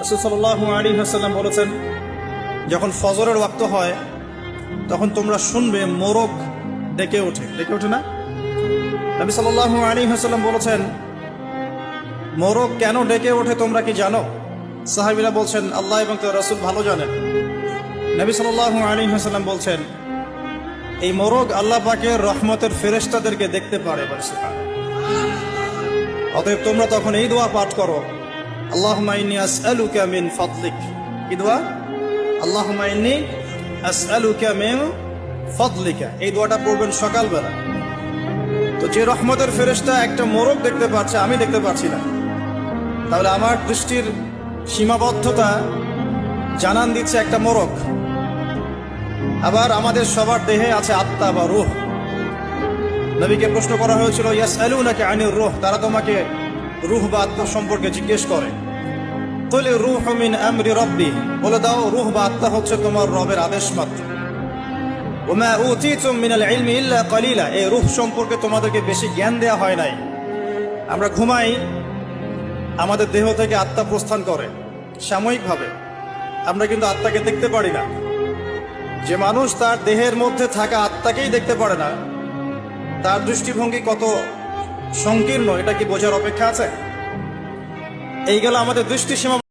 রাসূল সাল্লাল্লাহু আলাইহি ওয়াসাল্লাম বলেছেন, যখন ফজরের ওয়াক্ত হয় তখন তোমরা শুনবে মোরগ ডেকে ওঠে না? নবী সাল্লাল্লাহু আলাইহি ওয়াসাল্লাম বলেছেন, মোরগ কেন ডেকে ওঠে তোমরা কি জানো? সাহাবীরা বলছেন, আল্লাহ এবং তার রাসূল ভালো জানেন। নবী সাল্লাল্লাহু আলাইহি ওয়াসাল্লাম বলছেন, এই মোরগ আল্লাহ পাকের রহমতের ফেরেশতাদেরকে দেখতে পারে। অতএব তোমরা তখন এই দোয়া পাঠ করো, আল্লাহুম্মা ইন্নী আসআলুকা মিন ফাদলিক। কি দোয়া? আল্লাহুম্মা ইন্নী আসআলুকা মিন ফাদলিকা। এই দোয়াটা পড়বেন সকালবেলা। তো যে রহমতের ফেরেশতা একটা মোরগ দেখতে পাচ্ছে, আমি দেখতে পাচ্ছি না, তাহলে আমার দৃষ্টির সীমাবদ্ধতা জানান দিচ্ছে একটা মোরগ। আবার আমাদের সবার দেহে আছে আত্মা বা রূহ। নবীকে প্রশ্ন করা হয়েছিল, ইয়াসআলুনাকা আনির রূহ, তারা তোমাকে রূহ বা আত্মা সম্পর্কে জিজ্ঞেস করে। কুল রূহু মিন আমরি রাব্বি, বলে দাও রূহ বা আত্মা হচ্ছে তোমার রবের আদেশ মাত্র। ওমা উতীতুম মিনাল ইলমি ইল্লা কালিলা, এই রূহ সম্পর্কে তোমাদেরকে বেশি জ্ঞান দেয়া হয় নাই। আমরা ঘুমাই, আমাদের দেহ থেকে আত্মা প্রস্থান করে সাময়িকভাবে, আমরা কিন্তু আত্মাকে দেখতে পারি না। যে মানুষ তার দেহের মধ্যে থাকা আত্মাকেই দেখতে পারে না, তার দৃষ্টিভঙ্গি কত সংকীর্ণ এটা কি বোঝার অপেক্ষা আছে? এই গেল আমাদের দৃষ্টিসীমা।